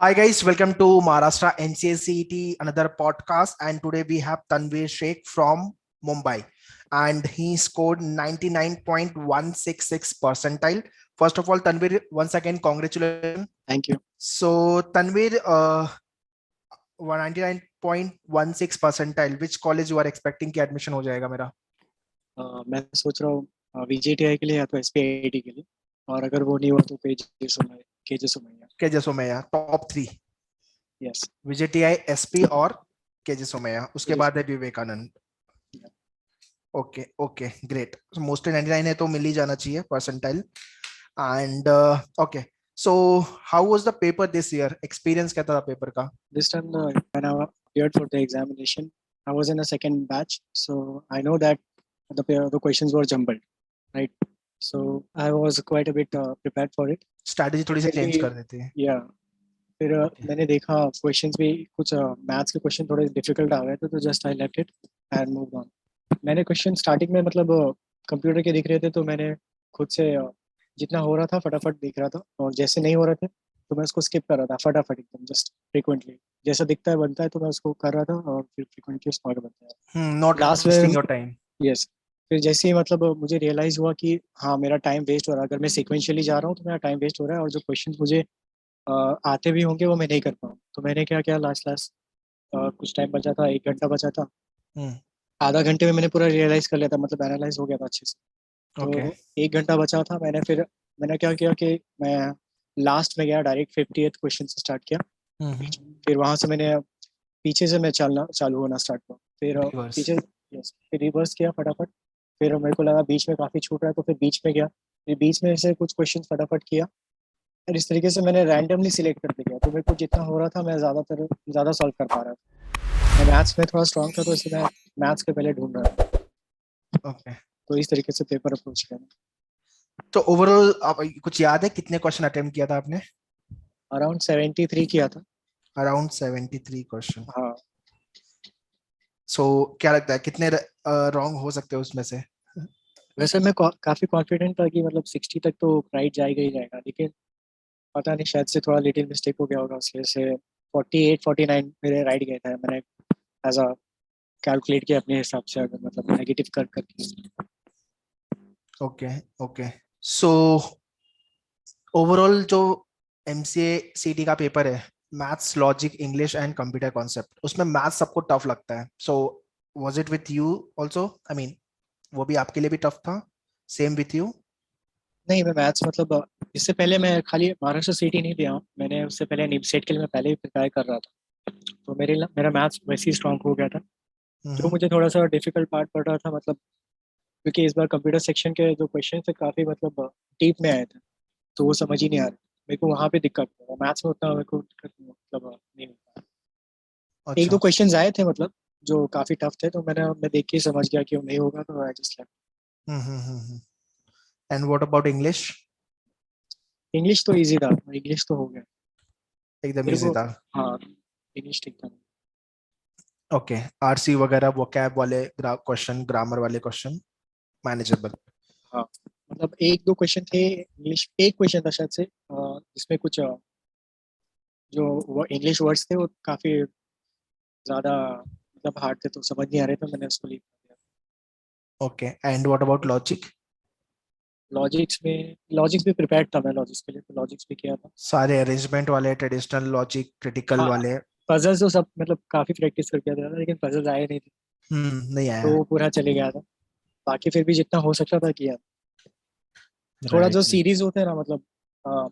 Hi guys, welcome to Maharashtra NCSCET, another podcast, and today we have Tanvir Sheikh from Mumbai, and he scored 99.166 percentile. First of all, Tanvir, once again, congratulations. Thank you. So Tanvir, 99.16 percentile. Which college you are expecting कि admission हो जाएगा मेरा? मैं सोच रहा हूँ VJTI के लिए या तो SPIT के लिए, और अगर वो नहीं हुआ तो KJ Somaiya. KJ Somaiya top 3. Yes, VJTI, SP और KJ सोमैया. उसके बाद है Vivekanand. Okay okay great. Mostly 99 है तो मिल ही जाना चाहिए percentile. And okay, so how was the paper this year? Experience क्या था पेपर का? this time when I appeared for the examination, I was in a second batch, so I know that the questions were jumbled, right? So I was quite a bit prepared for it. Strategy थोड़ी सी फिर change भी कर देती है. या फिर मैंने देखा क्वेश्चंस भी कुछ मैथ्स के क्वेश्चन थोड़े डिफिकल्ट आ गए थे, तो just I left it and move on. मैंने क्वेश्चन स्टार्टिंग में मतलब कंप्यूटर के दिख रहे थे, तो मैंने खुद से जितना हो रहा था फटाफट देख रहा था, और जैसे नहीं हो रहे थे तो मैं उसको स्किप कर रहा था फटाफट एकदम, जस्ट फ्रिक्वेंटली जैसा दिखता है बनता है तो मैं उसको कर रहा था, और फिर फ्रिक्वेंटली उसको आगे बढ़ता है नॉट लास्ट वेस्टिंग में। Your time. यस, फिर जैसे ही मतलब मुझे रियलाइज हुआ कि हाँ मेरा टाइम वेस्ट हो रहा है, अगर मैं सिक्वेंशियली जा रहा हूँ तो मेरा टाइम वेस्ट हो रहा है, और जो क्वेश्चन मुझे आते भी होंगे वो मैं नहीं कर पाऊँ, तो मैंने क्या किया लास्ट लास्ट कुछ टाइम बचा था, 1 घंटा बचा था, आधा घंटे में मैंने पूरा रियलाइज कर लिया था, मतलब एनालाइज हो गया था अच्छे से। ओके. तो 1 घंटा बचा था, मैंने क्या किया कि मैं लास्ट में गया, डायरेक्ट 50th क्वेश्चन से स्टार्ट किया। फिर वहां से मैंने पीछे से मैं चलना चालू होना स्टार्ट किया, फिर रिवर्स. पीछे, यस, फिर रिवर्स किया फटाफट। फिर मेरे को लगा बीच में काफी छूट रहा है, तो फिर बीच में गया, फिर बीच में से कुछ क्वेश्चन फटाफट किया, और इस तरीके से मैंने रैंडमली सिलेक्ट करते गया, तो मेरे को जितना हो रहा था मैं ज़्यादा सॉल्व कर पा रहा था। मैं मैथ्स में थोड़ा स्ट्रांग था, तो इसलिए मैं मैथ्स के पहले ढूंढ रहा था। ओके. तो इस तरीके से पेपर अप्रोच किया। तो ओवरऑल आप कुछ याद है कितने क्वेश्चन अटेम्प्ट किया था आपने? अराउंड 73 किया था। Around 73 question. हाँ, सो क्या लगता है कितने रॉन्ग हो सकते हैं उसमें से? वैसे मैं काफ़ी कॉन्फिडेंट था कि मतलब 60 तक तो राइट जाएगा ही जाएगा, लेकिन पता नहीं शायद से थोड़ा लिटिल मिस्टेक हो गया होगा, उसकी वजह से 48 49 मेरे राइट गए थे। मैंने एज अ कैलकुलेट किया अपने हिसाब से, अगर मतलब नेगेटिव कर करके। Okay okay. सो ओवरऑल जो एमसीए सीटी का पेपर है, maths, logic, English and computer concept, उसमें मैथ्स सबको टफ लगता है. So was it with you also? I mean, वो भी आपके लिए भी टफ था? Same with you? नहीं, मैं मैथ्स मतलब इससे पहले मैं खाली महाराष्ट्र सिटी नहीं दिया हूँ, मैंने उससे पहले नीट सेट के लिए मैं पहले ही प्रिपेयर कर रहा था, तो मेरा मैथ्स वैसे ही स्ट्रांग हो गया था। जो मुझे थोड़ा सा डिफिकल्ट पार्ट पड़ रहा था, मतलब क्योंकि इस बार कंप्यूटर सेक्शन के जो क्वेश्चन थे काफ़ी मतलब डीप में आए थे, तो वो समझ ही नहीं आ रहे, मेरे को वहाँ पे दिक्कत हुआ। मैथ्स में उतना मेरे को दिक्कत मतलब नहीं हुआ। एक दो अच्छा. क्वेश्चंस आए थे मतलब जो काफ़ी टफ थे, तो मैं देख के ही समझ गया कि वो नहीं होगा, तो I just left. And what about English? English तो इजी था, इंग्लिश तो हो गया एकदम मेरे इजी को। था. हाँ, इंग्लिश ठीक था। ओके. आरसी वगैरह वोकैब वाले क्वेश्चन, ग्रामर वाले क्वेश्चन मैनेजेबल. हाँ, मतलब एक दो क्वेश्चन थे इंग्लिश, एक क्वेश्चन था शायद से जिसमें कुछ जो इंग्लिश वर्ड्स थे वो काफी ज्यादा मतलब हार्ड थे, तो समझ नहीं आ रहे थे, मैंने उसको लीव कर दिया। Okay. And what about logic? Logics भी प्रिपेयर्ड था मैं लॉजिक्स के लिए, तो लॉजिक्स भी किया था। सारे अरेंजमेंट वाले, ट्रेडिशनल लॉजिक, क्रिटिकल हाँ, वाले? पजल्स तो सब मतलब काफी प्रैक्टिस करके आया था, लेकिन पजल्स आए नहीं थे, नहीं तो आया. वो पूरा चले गया था। बाकी फिर भी जितना हो सकता था किया। थोड़ा जो राइट. सीरीज होते हैं ना, मतलब अ,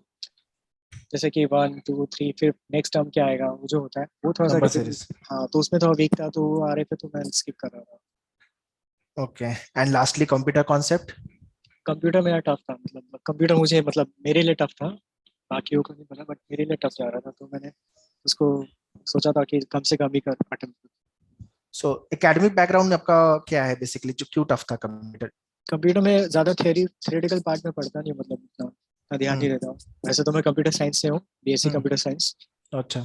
जैसे कि 1 2 3, फिर नेक्स्ट टर्म क्या आएगा वो जो होता है वो थोड़ा सा नंबर डिफिकल्ट। सीरीज. हाँ, तो उसमें थोड़ा वीक था, तो वो आ रहे थे तो मैं स्किप कर रहा था। Okay. And lastly computer concept? Computer मेरा टफ था, मतलब कंप्यूटर मुझे मतलब मेरे लिए टफ था, बाकियों को नहीं पता, बट मेरे लिए टफ जा रहा था, तो मैंने उसको सोचा था कि कम से कम ही कर अटेम्प्ट। सो एकेडमिक बैकग्राउंड आपका क्या है बेसिकली, जो क्यों टफ था कंप्यूटर? कंप्यूटर में ज़्यादा थ्योरेटिकल पार्ट में पढ़ता नहीं, मतलब इतना ध्यान नहीं हम्म. देता हूँ। वैसे तो मैं कंप्यूटर साइंस से हूँ, बीएससी हम्म. कंप्यूटर साइंस, अच्छा.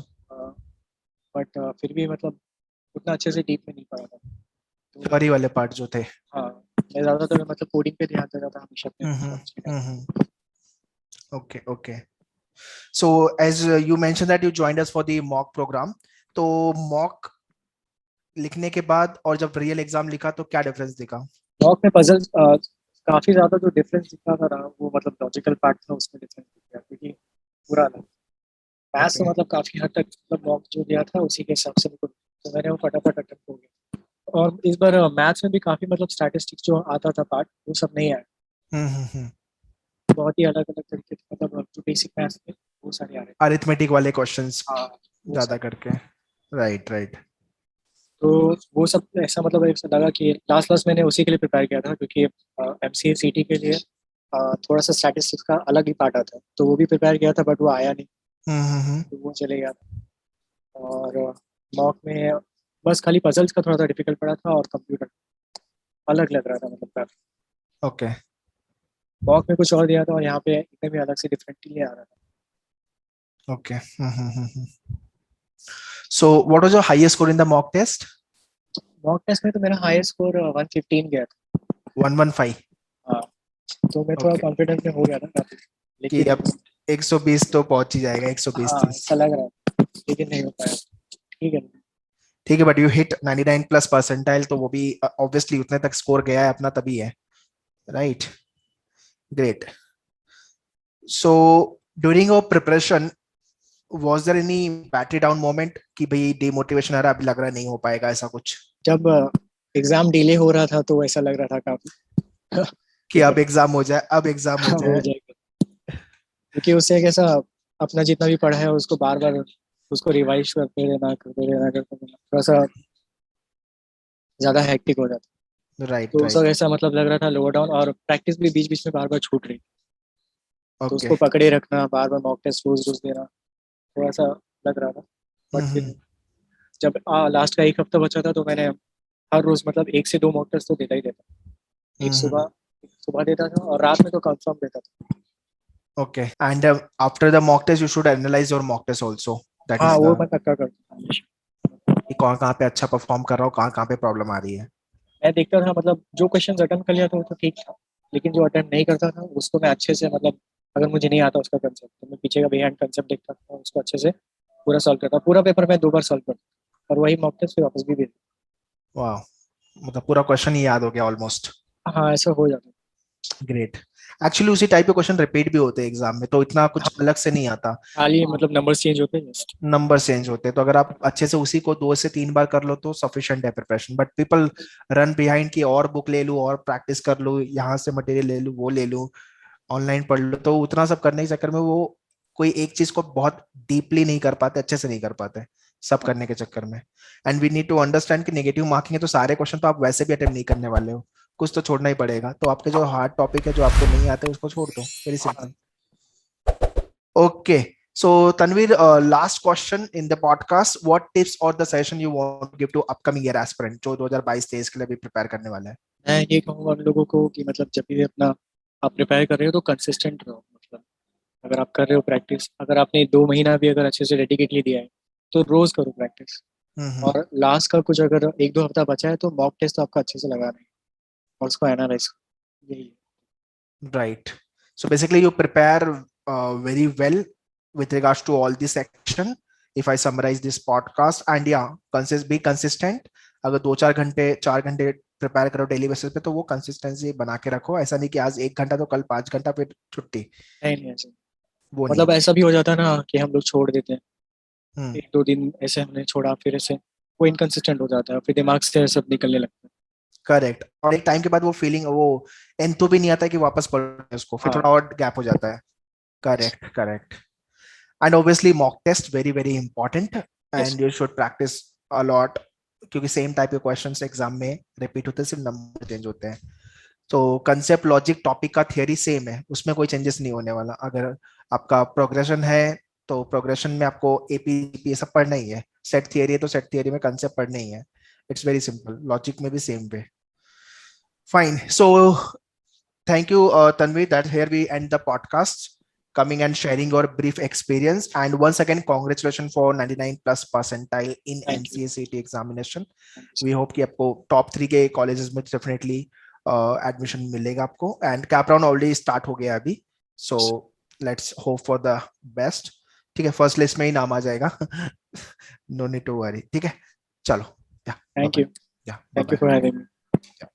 बट फिर भी मतलब उतना अच्छे से डीप में नहीं पढ़ा था, तो थ्योरी वाले पार्ट जो थे. हाँ, मैं ज़्यादातर मतलब कोडिंग पे ध्यान देता था हमेशा अपने हम्म. कॉलेज के time. Okay okay. So as you mentioned that you joined us for the mock program, तो mock लिखने के बाद और जब रियल एग्जाम लिखा तो क्या डिफरेंस दिखा? मॉक में पजल्स काफी ज्यादा जो डिफरेंस दिखा था ना, वो मतलब लॉजिकल पार्ट था, उसमें डिफरेंस दिख गया क्योंकि पूरा अलग। मैथ्स तो Okay. मतलब काफी हद तक मतलब मॉक जो दिया था उसी के हिसाब से बिल्कुल, तो मैंने वो फटाफट अटेम्प्ट हो गया। और इस बार मैथ्स में भी काफी मतलब स्टैटिस्टिक्स जो आता था पार्ट, वो सब नहीं आया। हम्म। बहुत ही अलग अलग तरीके के मतलब जो बेसिक मैथ्स थे वो सारे आ रहे थे। अरिथमेटिक वाले क्वेश्चंस हाँ, वो ज्यादा सारे। करके। Right right. तो वो सब ऐसा मतलब ऐसा लगा कि लास्ट लास्ट मैंने उसी के लिए प्रिपेयर किया था, क्योंकि एमसीए सीटी के लिए थोड़ा सा स्टैटिस्टिक्स का अलग ही पार्ट आता है, तो वो भी प्रिपेयर किया था बट वो आया नहीं, हम्म। तो वो चले गया था। और मॉक में बस खाली पजल्स का थोड़ा सा डिफिकल्ट पड़ा था, और कंप्यूटर अलग लग रहा था मतलब काफी। ओके मॉक में कुछ और दिया था और यहाँ पे एकदम ही अलग से डिफरेंटली आ रहा था। Okay. So what was your highest score in the mock test? Mock test में तो मेरा हाईएस्ट स्कोर 115 गया था। 115। हाँ, तो मैं थोड़ा ओके, कॉन्फिडेंस में हो गया था काफी, कि लेकिन अब 120 तो पहुंच ही जाएगा, 120 हाँ 30। ऐसा लग रहा था, लेकिन नहीं हो पाया। ठीक है। ठीक है, but you hit 99 plus percentile, तो वो भी ऑब्वियसली उतने तक स्कोर गया है अपना तभी है। Right, great. So during your preparation was there any battery down moment कि भाई डिमोटिवेशन आ रहा है, अभी लग रहा है नहीं हो पाएगा, ऐसा कुछ? जब एग्जाम डिले हो रहा था तो ऐसा लग रहा था काफी कि कि अब एग्जाम हो जाए, अब एग्जाम हो हो जाए। जाएगा, क्योंकि उससे कैसा अपना जितना भी पढ़ा है उसको बार बार उसको रिवाइज करते रहना थोड़ा सा ज्यादा हेक्टिक हो जाता। राइट तो उस वक्त राइट। ऐसा मतलब लग रहा था लोअर डाउन, और प्रैक्टिस भी बीच बीच में बार बार छूट रही, तो ओके। उसको पकड़े रखना, बार बार मॉक टेस्ट रोज रोज देना, थोड़ा सा लग रहा था। बट फिर जब लास्ट का एक हफ्ता बचा था तो मैंने हर रोज मतलब एक से दो मॉक टेस्ट तो देता ही देता। एक सुबह देता था और रात में तो कंफर्म देता था। Okay, and after the mock test you should analyse your mock test also, that हाँ, इज वो द मैं पक्का करता था हमेशा। कि कौन कहाँ पे अच्छा परफॉर्म कर रहा हो, कहाँ कहाँ पे प्रॉब्लम आ रही है। मैं देखता था मतलब जो क्वेश्चन अटेम्प्ट कर लिया था वो तो ठीक था, लेकिन जो अटेम्प्ट नहीं करता था उसको मैं अच्छे से मतलब अगर मुझे नहीं आता उसका कंसेप्ट तो मैं पीछे का बिहाइंड कंसेप्ट देखता था, उसको अच्छे से पूरा सॉल्व करता, पूरा पेपर मैं 2 बार सॉल्व करता और वही मॉक टेस्ट फिर वापस भी भेजता। वाह, मतलब पूरा क्वेश्चन ही याद हो गया ऑलमोस्ट। हाँ, ऐसा हो जाता ग्रेट। एक्चुअली उसी टाइप के क्वेश्चन रिपीट भी होते हैं एग्जाम में, तो इतना है। कुछ हाँ, अलग से नहीं आता। खाली मतलब नंबर्स चेंज होते हैं जस्ट। नंबर चेंज होते हैं, तो अगर आप अच्छे से उसी को 2 से 3 बार कर लो तो सफिशिएंट है preparation. But people run behind की और बुक ले लूं और प्रैक्टिस कर लूं, यहाँ से मटेरियल ले लूं, वो ले लूं, ऑनलाइन पढ़ लो, तो उतना सब करने के चक्कर में वो कोई एक चीज को बहुत डीपली नहीं कर पाते, अच्छे से नहीं कर पाते सब हाँ, करने के चक्कर में। And we need to understand कि नेगेटिव मार्किंग है तो सारे क्वेश्चन तो आप वैसे भी अटेम्प्ट नहीं करने वाले हो, कुछ तो छोड़ना ही पड़ेगा। तो आपके जो हार्ड टॉपिक है जो आपको नहीं आते उसको छोड़ दो, वेरी हाँ। Simple. Okay, so Tanvir, last question in the podcast, what tips or the session you want to give to upcoming year aspirant जो 2022-23 के लिए भी प्रिपेयर करने वाला है? मैं ये कहूँगा उन लोगों को कि मतलब जब भी अपना आप प्रिपेयर कर रहे हो तो कंसिस्टेंट रहो, मतलब अगर आप कर रहे हो प्रैक्टिस, अगर आपने 2 महीना भी अगर अच्छे से डेडिकेटली दिया है तो रोज करो प्रैक्टिस। हम्म। और लास्ट का कुछ अगर 1-2 हफ्ता बचा है तो मॉक टेस्ट तो आपका अच्छे से लगा रहे हैं और उसको एनालाइज करो, यही है। Right. So basically, you prepare very well with regards to all this section. If I summarize this podcast, and yeah, be consistent. अगर 2-4 घंटे 4 घंटे प्रिपेयर करो डेली बेसिस पे, तो वो कंसिस्टेंसी बना के रखो। ऐसा नहीं कि आज 1 घंटा तो कल 5 घंटा फिर छुट्टी, नहीं नहीं, ऐसे वो नहीं मतलब है। ऐसा भी हो जाता है ना कि हम लोग छोड़ देते हैं, हम्म। 1-2 दिन ऐसे हमने छोड़ा फिर ऐसे वो इनकंसिस्टेंट हो जाता है, फिर दिमाग से सब निकलने लगता है। करेक्ट, और एक टाइम के बाद वो फीलिंग, वो एंथो भी नहीं आता कि वापस पढ़ो उसको, फिर हाँ, थोड़ा और गैप हो जाता है। Correct correct. And obviously mock test very very important, yes. And you should practise a lot, क्योंकि सेम टाइप के क्वेश्चंस एग्जाम में रिपीट होते हैं, सिर्फ नंबर चेंज होते हैं। तो कंसेप्ट लॉजिक टॉपिक का थियरी सेम है, उसमें कोई चेंजेस नहीं होने वाला। अगर आपका प्रोग्रेशन है तो प्रोग्रेशन में आपको एपी ये सब पढ़ना ही है, सेट थियरी है तो सेट थियरी में कंसेप्ट पढ़ना ही है। इट्स वेरी सिंपल, लॉजिक में भी same way. Fine, so thank you, Tanvi, that here we end the podcast, coming and sharing your brief experience. And once again, congratulations for 99 plus percentile in thank you. NCACT examination. We hope कि आपको top 3 के colleges में definitely admission मिलेगा आपको, and CAP round already start हो गया अभी। So let's hope for the best. ठीक है, फर्स्ट लिस्ट में ही नाम आ जाएगा। No need to worry. ठीक है, चलो, yeah thank you yeah thank you for having me. Bye.